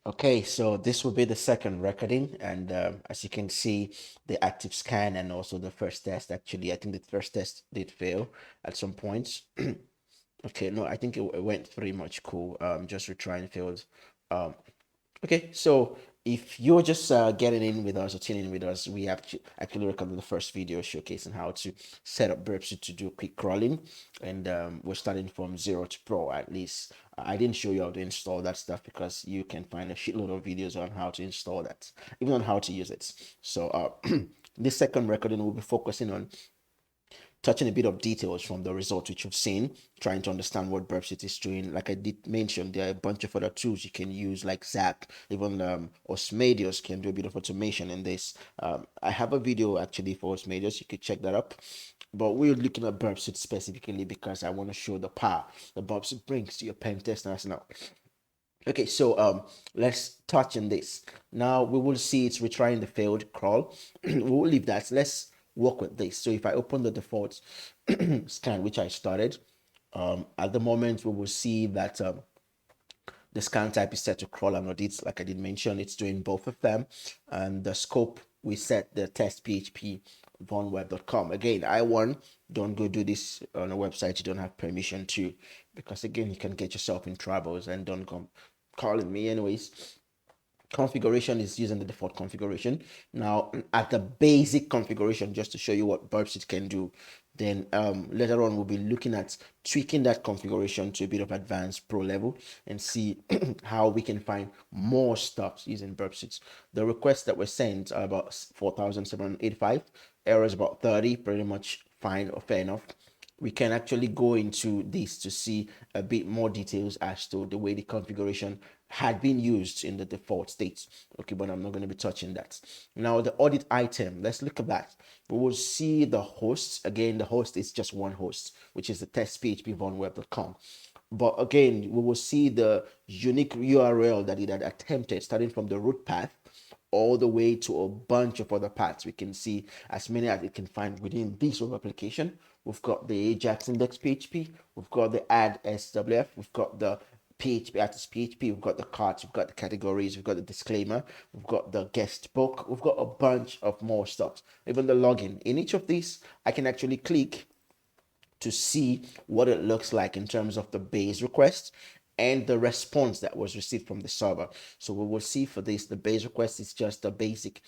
Okay, so this will be the second recording, and as you can see, the active scan and also the first test. Actually, I think the first test did fail at some points. Okay, no, I think it went pretty much cool. Just retrying failed. Um, Okay, so if you're just getting in with us or tuning in with us, we have actually recorded the first video showcasing how to set up Burp Suite to do quick crawling, and we're starting from zero to pro at least. I didn't show you how to install that stuff because you can find a shitload of videos on how to install that, even on how to use it. So this second recording will be focusing on touching a bit of details from the results which you've seen, trying to understand what Burpsit is doing. Like I did mention, there are a bunch of other tools you can use, like Zap, even Osmadius can do a bit of automation in this. I have a video actually for Osmadius, you could check that up. But we're looking at Burpsit specifically because I want to show the power that Burpsit brings to your pen testers now. Okay, so let's touch on this. Now we will see it's retrying the failed crawl. We will leave that. Let's work with this. So if I open the default scan, which I started, at the moment we will see that the scan type is set to crawl and audit, like I did mention, it's doing both of them. And the scope, we set the test PHP vonweb.com. Again, I warn, don't go do this on a website you don't have permission to, because again, you can get yourself in troubles, and don't come calling me anyways. Configuration is using the default configuration. Now, at the basic configuration, just to show you what Burpsit can do, then later on we'll be looking at tweaking that configuration to a bit of advanced pro level and see how we can find more stuff using Burpsit. The requests that were sent are about 4,785, errors about 30, pretty much fine or fair enough. We can actually go into this to see a bit more details as to the way the configuration had been used in the default state. Okay, but I'm not going to be touching that. Now, the audit item, let's look at that. We will see the host. Again, the host is just one host, which is the testphpvonweb.com. But again, we will see the unique URL that it had attempted, starting from the root path all the way to a bunch of other paths. We can see as many as it can find within this web application. We've got the Ajax index PHP, we've got the add SWF, we've got the PHP artist PHP, we've got the cards, we've got the categories, we've got the disclaimer, we've got the guest book, we've got a bunch of more stuff. Even the login. In each of these, I can actually click to see what it looks like in terms of the base request and the response that was received from the server. So we will see for this, the base request is just the basic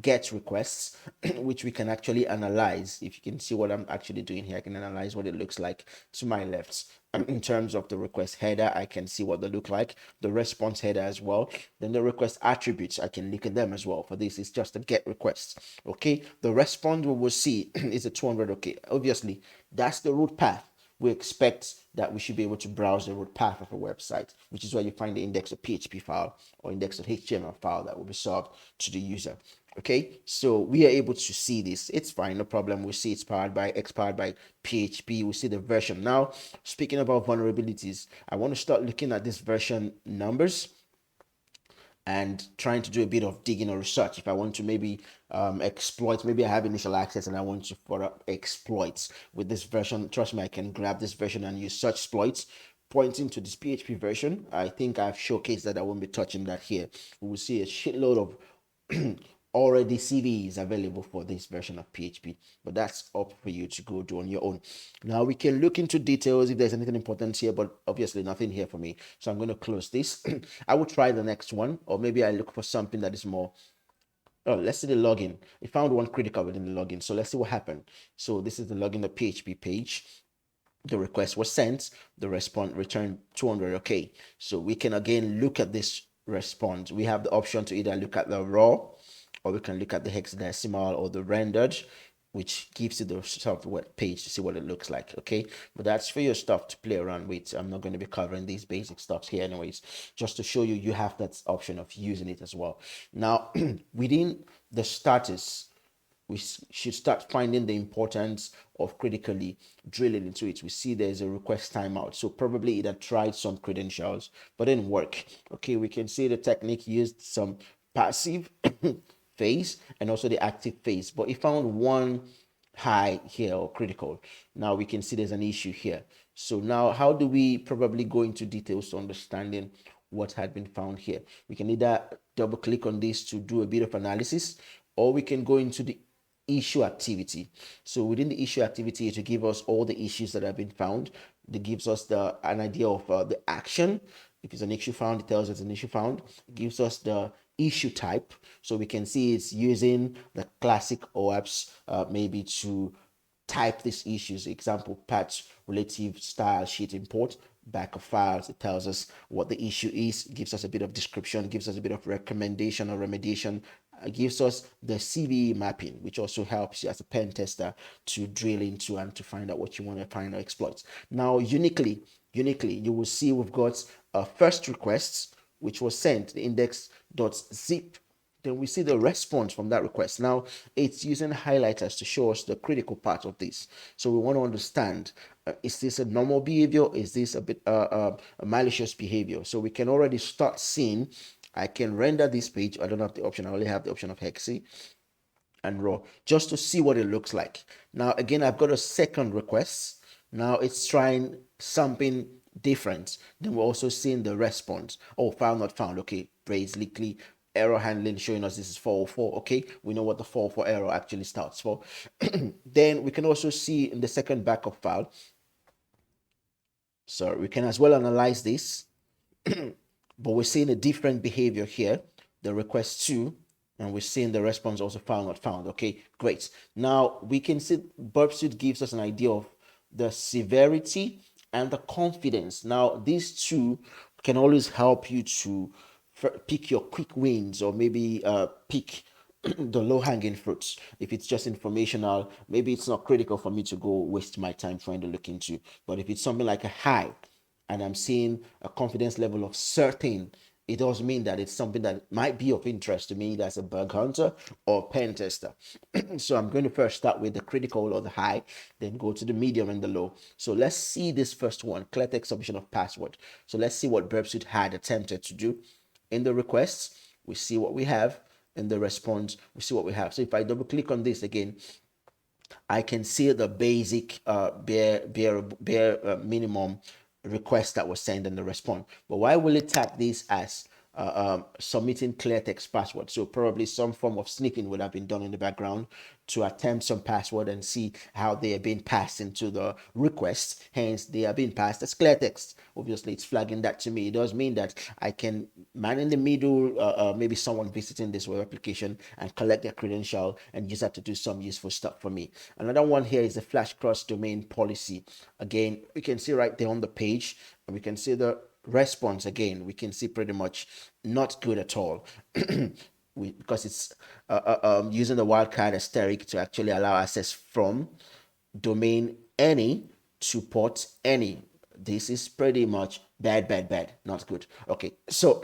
get requests, which we can actually analyze. If you can see what I'm actually doing here, I can analyze what it looks like to my left. In terms of the request header, I can see what they look like, the response header as well. Then the request attributes, I can look at them as well. For this, it's just a get request. Okay, the response we will see is a 200. Okay, obviously, that's the root path. We expect that we should be able to browse the root path of a website, which is where you find the index.php file or index.html file that will be served to the user. Okay, so we are able to see this. It's fine, no problem. We see it's powered by PHP. We see the version. Now, speaking about vulnerabilities, I want to start looking at this version numbers and trying to do a bit of digging or research. If I want to maybe exploit, maybe I have initial access and I want to for exploits with this version, trust me, I can grab this version and use search exploits pointing to this PHP version. I think I've showcased that. I won't be touching that here. We will see a shitload of already CVs available for this version of PHP, but that's up for you to go do on your own. Now we can look into details if there's anything important here, but obviously nothing here for me. So I'm going to close this. I will try the next one, or maybe I look for something that is more. Oh, let's see the login. We found one critical within the login. So let's see what happened. So this is the login, the PHP page. The request was sent. The response returned 200. Okay. So we can again look at this response. We have the option to either look at the raw, or we can look at the hexadecimal or the rendered, which gives you the software page to see what it looks like. Okay, but that's for your stuff to play around with. I'm not going to be covering these basic stuffs here anyways, just to show you you have that option of using it as well. Now within the status, we should start finding the importance of critically drilling into it. We see there's a request timeout. So probably it had tried some credentials, but didn't work. Okay, we can see the technique used some passive phase and also the active phase, but it found one high here or critical. Now we can see there's an issue here. So now how do we probably go into details to understanding what had been found here. We can either double click on this to do a bit of analysis, or we can go into the issue activity. So within the issue activity, it will give us all the issues that have been found. It gives us an idea of the action. If it's an issue found, it tells us an issue found. It gives us the issue type, so we can see it's using the classic OAPS maybe to type these issues. Example, patch relative style sheet import, back of files. It tells us what the issue is, gives us a bit of description, gives us a bit of recommendation or remediation, gives us the CVE mapping, which also helps you as a pen tester to drill into and to find out what you want to find or exploit. Now, uniquely, you will see we've got a first request, which was sent, the index.zip. Then we see the response from that request. Now it's using highlighters to show us the critical part of this. So we want to understand, is this a normal behavior? Is this a bit a malicious behavior? So we can already start seeing, I can render this page. I don't have the option. I only have the option of Hexi and raw just to see what it looks like. Now again, I've got a second request. Now it's trying something different. Then we're also seeing the response. Oh, file not found. Okay, basically error handling showing us this is 404. Okay, we know what the 404 error actually starts for. Then we can also see in the second backup file, so we can as well analyze this, but we're seeing a different behavior here, the request 2, and we're seeing the response also found not found. Okay, great. Now we can see Burp Suite gives us an idea of the severity and the confidence. Now these two can always help you to pick your quick wins, or maybe pick the low-hanging fruits. If it's just informational, maybe it's not critical for me to go waste my time trying to look into. But if it's something like a high, and I'm seeing a confidence level of certain, it does mean that it's something that might be of interest to me as a bug hunter or pen tester. So I'm going to first start with the critical or the high, then go to the medium and the low. So let's see this first one, clear text submission of password. So let's see what Burp Suite had attempted to do. In the requests, we see what we have. In the response, we see what we have. So if I double click on this again, I can see the basic bare minimum request that was sent in the response. But why will it tag this as submitting clear text password? So probably some form of sniffing would have been done in the background to attempt some password and see how they are being passed into the request. Hence, they are being passed as clear text. Obviously, it's flagging that to me. It does mean that I can man in the middle, maybe someone visiting this web application, and collect their credential and use that to do some useful stuff for me. Another one here is the flash cross domain policy. Again, we can see right there on the page, and we can see the response again. We can see pretty much not good at all. Because it's using the wildcard asterisk to actually allow access from domain any to port any. This is pretty much bad, not good. Okay, so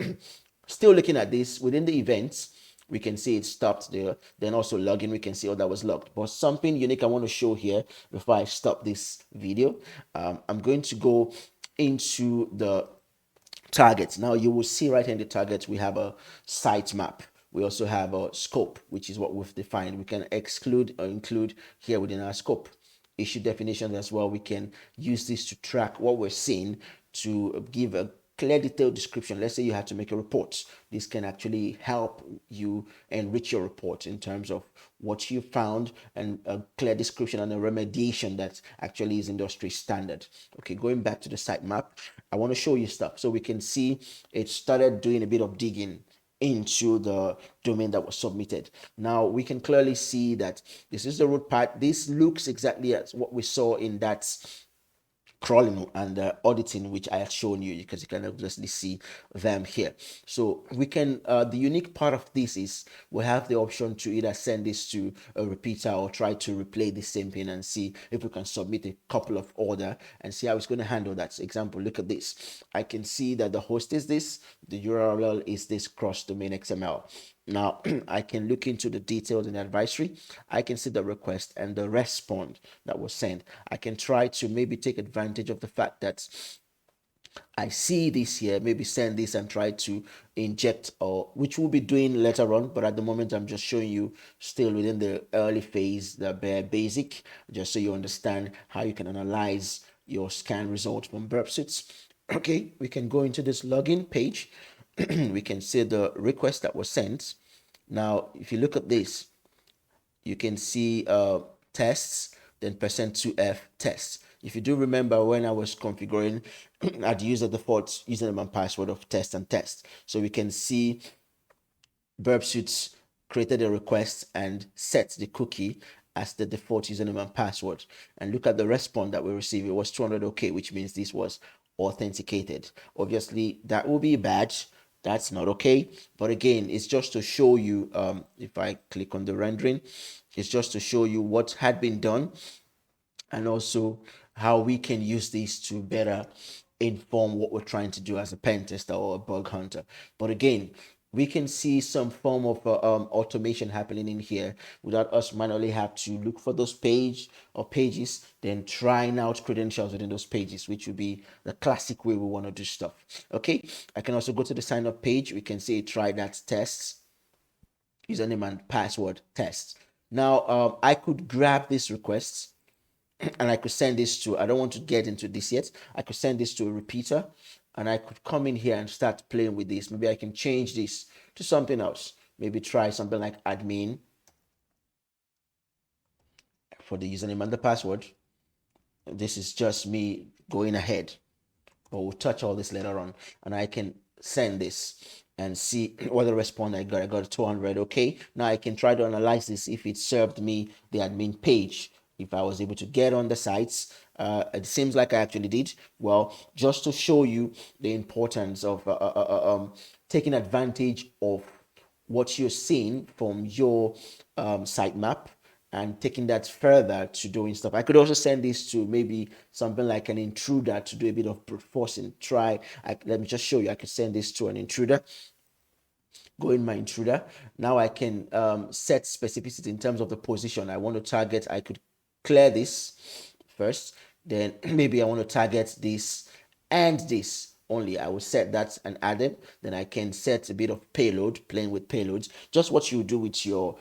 still looking at this within the events, we can see it stopped there. Then also login, we can see, oh, that was logged. But something unique I want to show here before I stop this video. I'm going to go into the targets. Now you will see right in the targets, we have a sitemap. We also have a scope, which is what we've defined. We can exclude or include here within our scope. Issue definitions as well. We can use this to track what we're seeing, to give a clear detailed description. Let's say you had to make a report. This can actually help you enrich your report in terms of what you found, and a clear description and a remediation that actually is industry standard. Okay, going back to the sitemap, I want to show you stuff. So we can see it started doing a bit of digging into the domain that was submitted. Now we can clearly see that this is the root part. This looks exactly as what we saw in that crawling and auditing, which I have shown you, because you can obviously see them here. So we can, the unique part of this is we have the option to either send this to a repeater or try to replay the same thing and see if we can submit a couple of order and see how it's going to handle that. So example, look at this. I can see that the host is this, the URL is this cross domain XML. Now I can look into the details in the advisory. I can see the request and the response that was sent. I can try to maybe take advantage of the fact that I see this here, maybe send this and try to inject, or which we'll be doing later on. But at the moment, I'm just showing you still within the early phase, the bare basic, just so you understand how you can analyze your scan result from Burp Suite. Okay, we can go into this login page. We can see the request that was sent. Now, if you look at this, you can see tests, then %2f tests. If you do remember when I was configuring, I'd use the default username and password of test and test. So we can see Burp Suits created a request and set the cookie as the default username and password. And look at the response that we received. It was 200 OK, which means this was authenticated. Obviously, that will be bad. That's not okay. But again, it's just to show you, if I click on the rendering, it's just to show you what had been done and also how we can use these to better inform what we're trying to do as a pen tester or a bug hunter. But again, we can see some form of automation happening in here without us manually have to look for those pages, then trying out credentials within those pages, which would be the classic way we want to do stuff. Okay, I can also go to the sign up page. We can say try that tests, username and password test. Now, I could grab these requests and I could send this to, I don't want to get into this yet. I could send this to a repeater and I could come in here and start playing with this. Maybe I can change this to something else. Maybe try something like admin for the username and the password. This is just me going ahead, but we'll touch all this later on. And I can send this and see what the response I got. I got 200. Okay, now I can try to analyze this if it served me the admin page, if I was able to get on the sites. It seems like I actually did. Well, just to show you the importance of taking advantage of what you're seeing from your sitemap and taking that further to doing stuff. I could also send this to maybe something like an intruder to do a bit of brute forcing. Let me just show you. I could send this to an intruder. Go in my intruder. Now I can set specificity in terms of the position I want to target. I could clear this first, then maybe I want to target this and this only. I will set that and add them. Then I can set a bit of payload, playing with payloads, just what you do with your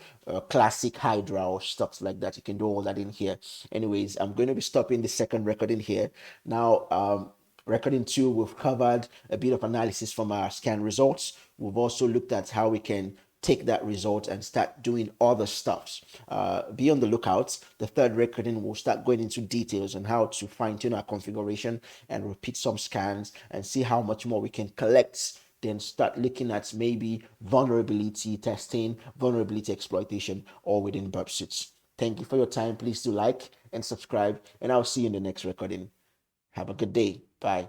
classic Hydra or stuff like that. You can do all that in here. Anyways, I'm going to be stopping the second recording here. Now, recording 2, we've covered a bit of analysis from our scan results. We've also looked at how we can take that result and start doing other stuffs. Be on the lookout. The third recording will start going into details on how to fine tune our configuration and repeat some scans and see how much more we can collect. Then start looking at maybe vulnerability testing, vulnerability exploitation, all within Burp Suits. Thank you for your time. Please do like and subscribe, and I'll see you in the next recording. Have a good day. Bye.